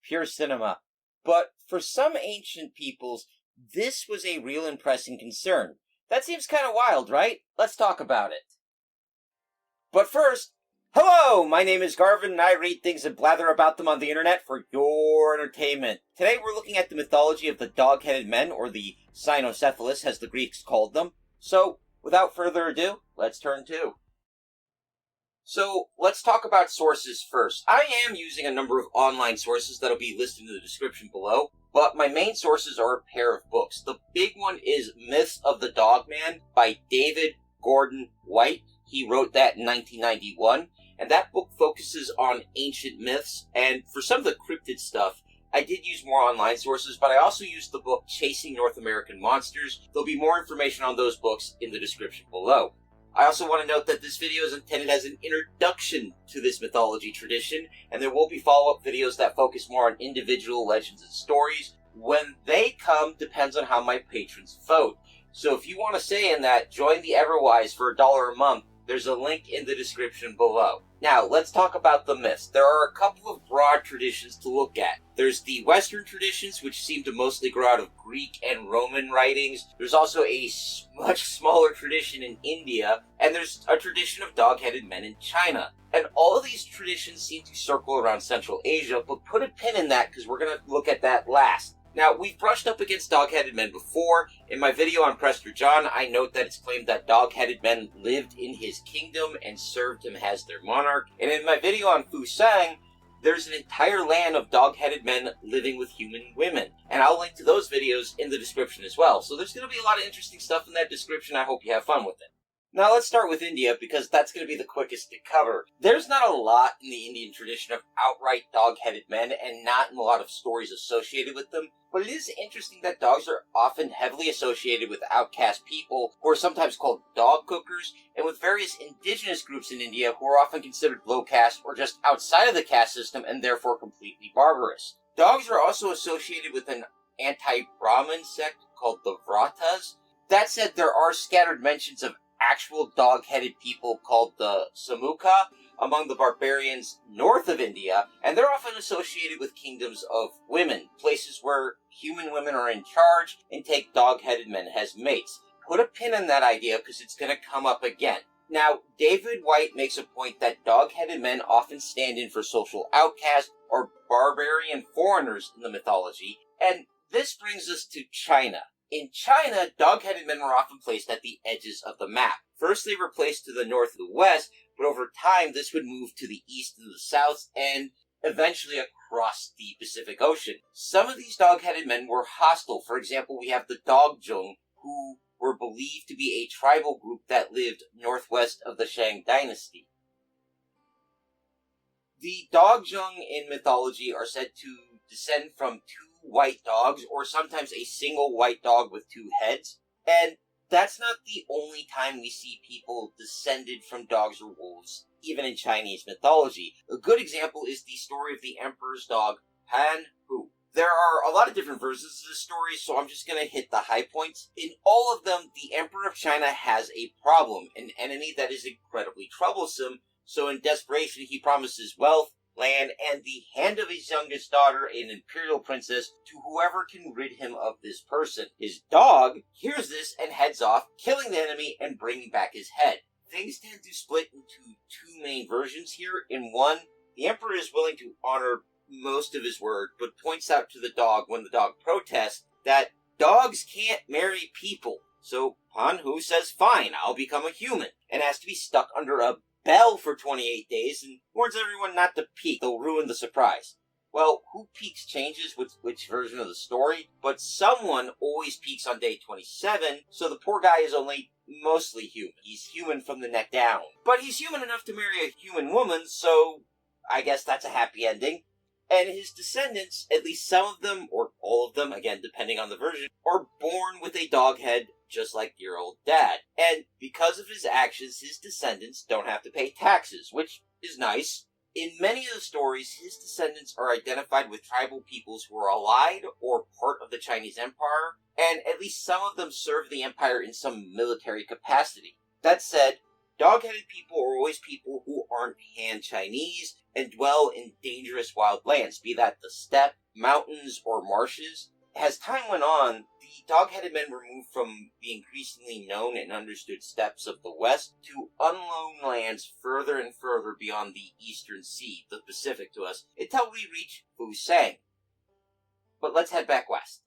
Pure cinema. But for some ancient peoples, this was a real and pressing concern. That seems kind of wild, right? Let's talk about it. But first, hello! My name is Garvin, and I read things and blather about them on the internet for your entertainment. Today we're looking at the mythology of the Dogheaded Men, or the Cynocephalists, as the Greeks called them. So, without further ado, let's turn to. So, let's talk about sources first. I am using a number of online sources that'll be listed in the description below, but my main sources are a pair of books. The big one is Myths of the Dogman by David Gordon White. He wrote that in 1991, and that book focuses on ancient myths, and for some of the cryptid stuff, I did use more online sources, but I also used the book Chasing North American Monsters. There'll be more information on those books in the description below. I also want to note that this video is intended as an introduction to this mythology tradition, and there will be follow-up videos that focus more on individual legends and stories. When they come depends on how my patrons vote. So if you want to say in that, join the Everwise for $1 a month. There's a link in the description below. Now, let's talk about the myths. There are a couple of broad traditions to look at. There's the Western traditions, which seem to mostly grow out of Greek and Roman writings. There's also a much smaller tradition in India, and there's a tradition of dog-headed men in China. And all of these traditions seem to circle around Central Asia, but put a pin in that because we're going to look at that last. Now, we've brushed up against dog-headed men before. In my video on Prester John, I note that it's claimed that dog-headed men lived in his kingdom and served him as their monarch. And in my video on Fu Sang, there's an entire land of dog-headed men living with human women. And I'll link to those videos in the description as well. So there's going to be a lot of interesting stuff in that description. I hope you have fun with it. Now let's start with India, because that's going to be the quickest to cover. There's not a lot in the Indian tradition of outright dog-headed men, and not in a lot of stories associated with them. But it is interesting that dogs are often heavily associated with outcast people, who are sometimes called dog cookers, and with various indigenous groups in India who are often considered low caste or just outside of the caste system and therefore completely barbarous. Dogs are also associated with an anti-Brahmin sect called the Vratas. That said, there are scattered mentions of actual dog-headed people called the Samukha among the barbarians north of India, and they're often associated with kingdoms of women, places where human women are in charge and take dog-headed men as mates. Put a pin in that idea because it's going to come up again. Now, David White makes a point that dog-headed men often stand in for social outcasts or barbarian foreigners in the mythology, and this brings us to China. In China, dog-headed men were often placed at the edges of the map. First, they were placed to the north and the west, but over time, this would move to the east and the south, and eventually across the Pacific Ocean. Some of these dog-headed men were hostile. For example, we have the Dogjung, who were believed to be a tribal group that lived northwest of the Shang dynasty. The Dogjung in mythology are said to descend from two white dogs, or sometimes a single white dog with two heads. And that's not the only time we see people descended from dogs or wolves, even in Chinese mythology. A good example is the story of the emperor's dog, Han Hu. There are a lot of different versions of this story, so I'm just going to hit the high points. In all of them, the emperor of China has a problem, an enemy that is incredibly troublesome, so in desperation he promises wealth, land, and the hand of his youngest daughter, an imperial princess, to whoever can rid him of this person. His dog hears this and heads off, killing the enemy and bringing back his head. Things tend to split into two main versions here. In one, the emperor is willing to honor most of his word, but points out to the dog when the dog protests that dogs can't marry people. So Han Hu says, fine, I'll become a human, and has to be stuck under a bell for 28 days and warns everyone not to peek. They'll ruin the surprise. Well, who peeks changes with which version of the story, but someone always peeks on day 27, so the poor guy is only mostly human. He's human from the neck down. But he's human enough to marry a human woman, so I guess that's a happy ending. And his descendants, at least some of them, or all of them, again depending on the version, are born with a dog head just like your old dad. And because of his actions, his descendants don't have to pay taxes, which is nice. In many of the stories, his descendants are identified with tribal peoples who are allied or part of the Chinese Empire, and at least some of them serve the empire in some military capacity. That said, dog-headed people are always people who aren't Han Chinese, and dwell in dangerous wild lands, be that the steppe, mountains, or marshes. As time went on, the dog-headed men were moved from the increasingly known and understood steppes of the west to unknown lands further and further beyond the eastern sea, the Pacific to us, until we reach Fusang. But let's head back west.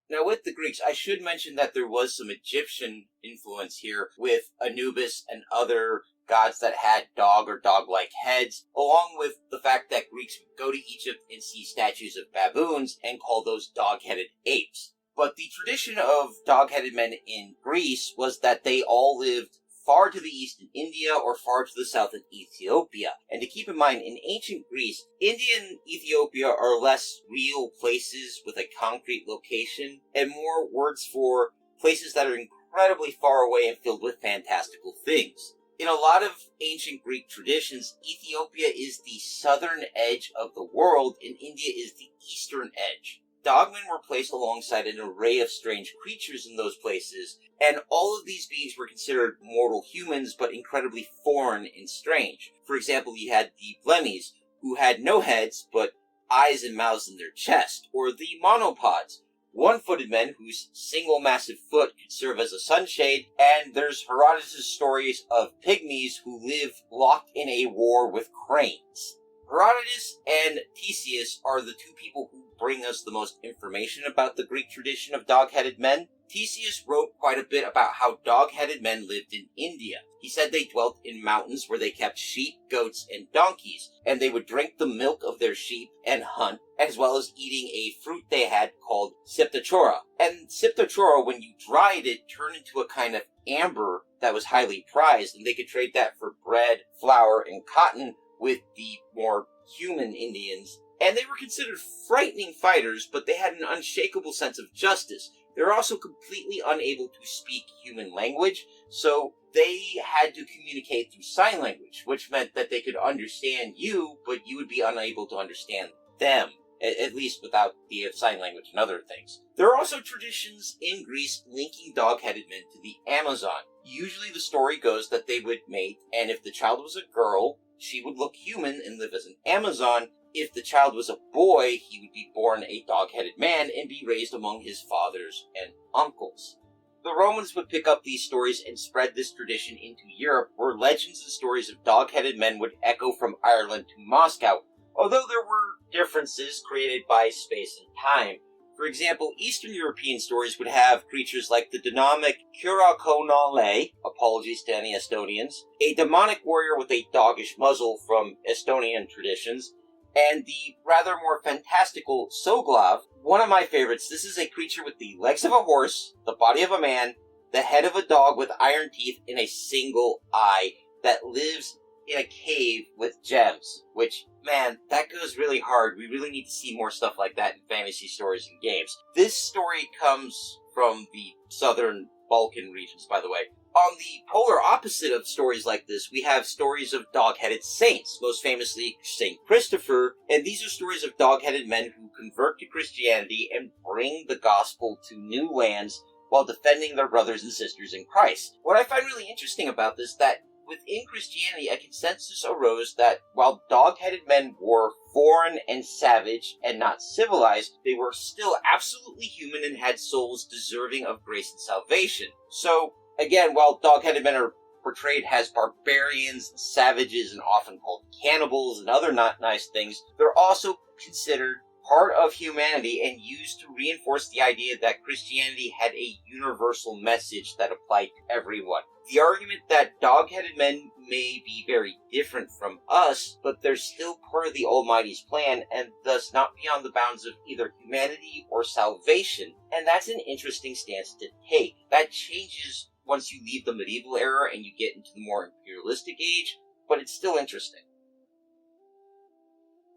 Now, with the Greeks, I should mention that there was some Egyptian influence here with Anubis and other gods that had dog or dog-like heads, along with the fact that Greeks would go to Egypt and see statues of baboons and call those dog-headed apes. But the tradition of dog-headed men in Greece was that they all lived far to the east in India or far to the south in Ethiopia. And to keep in mind, in ancient Greece, India and Ethiopia are less real places with a concrete location and more words for places that are incredibly far away and filled with fantastical things. In a lot of ancient Greek traditions, Ethiopia is the southern edge of the world and India is the eastern edge. Dogmen were placed alongside an array of strange creatures in those places, and all of these beings were considered mortal humans, but incredibly foreign and strange. For example, you had the Blemmies, who had no heads, but eyes and mouths in their chest, or the monopods, one-footed men whose single massive foot could serve as a sunshade, and there's Herodotus' stories of pygmies who live locked in a war with cranes. Herodotus and Theseus are the two people who bring us the most information about the Greek tradition of dog-headed men. Theseus wrote quite a bit about how dog-headed men lived in India. He said they dwelt in mountains where they kept sheep, goats, and donkeys, and they would drink the milk of their sheep and hunt, as well as eating a fruit they had called Siptochora. And Siptochora, when you dried it, turned into a kind of amber that was highly prized, and they could trade that for bread, flour, and cotton with the more human Indians. And they were considered frightening fighters, but they had an unshakable sense of justice. They were also completely unable to speak human language, so they had to communicate through sign language, which meant that they could understand you, but you would be unable to understand them, at least without the sign language and other things. There are also traditions in Greece linking dog-headed men to the Amazon. Usually the story goes that they would mate, and if the child was a girl, she would look human and live as an Amazon. If the child was a boy, he would be born a dog-headed man and be raised among his fathers and uncles. The Romans would pick up these stories and spread this tradition into Europe, where legends and stories of dog-headed men would echo from Ireland to Moscow, although there were differences created by space and time. For example, Eastern European stories would have creatures like the demonic Kurakonale, apologies to any Estonians, a demonic warrior with a doggish muzzle from Estonian traditions, and the rather more fantastical Soglav, one of my favorites. This is a creature with the legs of a horse, the body of a man, the head of a dog with iron teeth, and a single eye that lives in a cave with gems, which, man, that goes really hard. We really need to see more stuff like that in fantasy stories and games. This story comes from the southern Balkan regions, by the way. On the polar opposite of stories like this, we have stories of dog-headed saints, most famously Saint Christopher, and these are stories of dog-headed men who convert to Christianity and bring the gospel to new lands while defending their brothers and sisters in Christ. What I find really interesting about this is that within Christianity, a consensus arose that while dog-headed men were foreign and savage and not civilized, they were still absolutely human and had souls deserving of grace and salvation. So, again, while dog-headed men are portrayed as barbarians, savages, and often called cannibals and other not nice things, they're also considered part of humanity and used to reinforce the idea that Christianity had a universal message that applied to everyone. The argument that dog-headed men may be very different from us, but they're still part of the Almighty's plan and thus not beyond the bounds of either humanity or salvation. And that's an interesting stance to take. That changes once you leave the medieval era and you get into the more imperialistic age, but it's still interesting.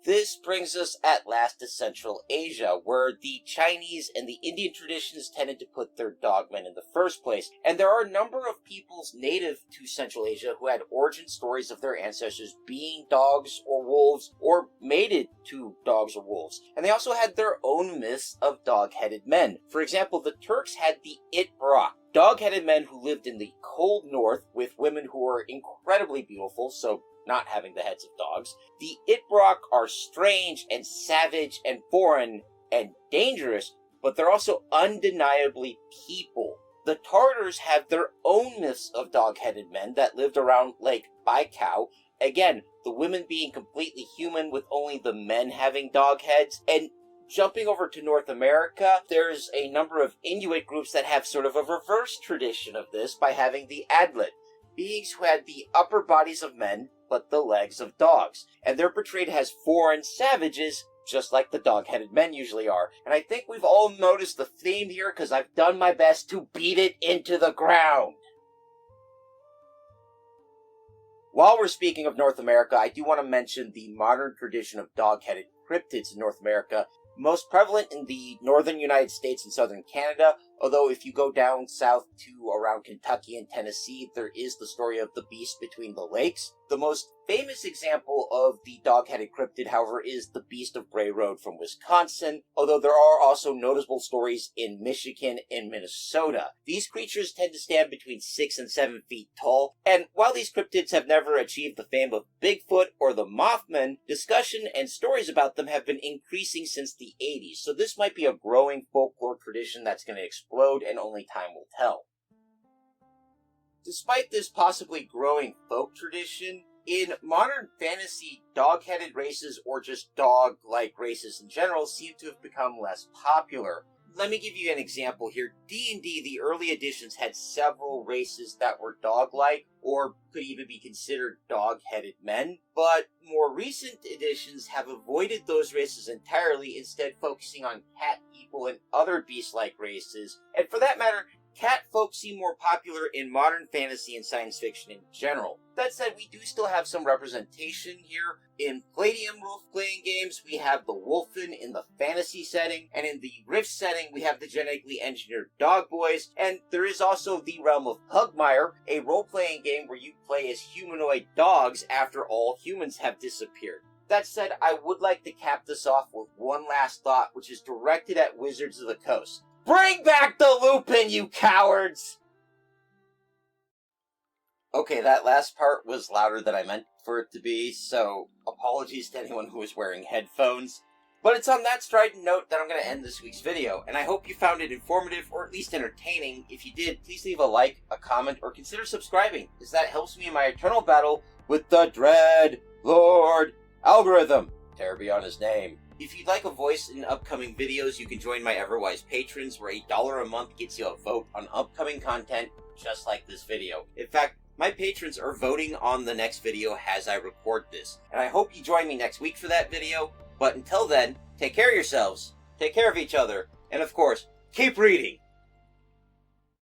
This brings us at last to Central Asia, where the Chinese and the Indian traditions tended to put their dogmen in the first place. And there are a number of peoples native to Central Asia who had origin stories of their ancestors being dogs or wolves, or mated to dogs or wolves. And they also had their own myths of dog-headed men. For example, the Turks had the Itbrak, dog-headed men who lived in the cold north with women who were incredibly beautiful, so not having the heads of dogs. The Itbrok are strange and savage and foreign and dangerous, but they're also undeniably people. The Tartars have their own myths of dog-headed men that lived around Lake Baikal. Again, the women being completely human with only the men having dog heads. And jumping over to North America, there's a number of Inuit groups that have sort of a reverse tradition of this by having the Adlet, beings who had the upper bodies of men but the legs of dogs. And they're portrayed as foreign savages, just like the dog-headed men usually are. And I think we've all noticed the theme here because I've done my best to beat it into the ground. While we're speaking of North America, I do want to mention the modern tradition of dog-headed cryptids in North America, most prevalent in the northern United States and southern Canada, although if you go down south to around Kentucky and Tennessee, there is the story of the beast between the lakes. The most famous example of the dog-headed cryptid, however, is the Beast of Bray Road from Wisconsin, although there are also notable stories in Michigan and Minnesota. These creatures tend to stand between 6 and 7 feet tall, and while these cryptids have never achieved the fame of Bigfoot or the Mothman, discussion and stories about them have been increasing since the 80s, so this might be a growing folklore tradition that's going to explode, and only time will tell. Despite this possibly growing folk tradition, in modern fantasy, dog-headed races or just dog-like races in general seem to have become less popular. Let me give you an example here. D&D, the early editions, had several races that were dog-like, or could even be considered dog-headed men, but more recent editions have avoided those races entirely, instead focusing on cat people and other beast-like races, and for that matter, cat folk seem more popular in modern fantasy and science fiction in general. That said, we do still have some representation here. In Palladium role-playing games, we have the Wolfen in the fantasy setting, and in the Rift setting, we have the genetically engineered dog boys, and there is also the realm of Pugmire, a role-playing game where you play as humanoid dogs after all humans have disappeared. That said, I would like to cap this off with one last thought, which is directed at Wizards of the Coast. Bring back the Lupin, you cowards! Okay, that last part was louder than I meant for it to be, so apologies to anyone who was wearing headphones. But it's on that strident note that I'm going to end this week's video, and I hope you found it informative or at least entertaining. If you did, please leave a like, a comment, or consider subscribing, as that helps me in my eternal battle with the Dread Lord algorithm. Terror be on his name. If you'd like a voice in upcoming videos, you can join my Everwise patrons, where $1 a month gets you a vote on upcoming content just like this video. In fact, my patrons are voting on the next video as I record this, and I hope you join me next week for that video. But until then, take care of yourselves, take care of each other, and of course, keep reading!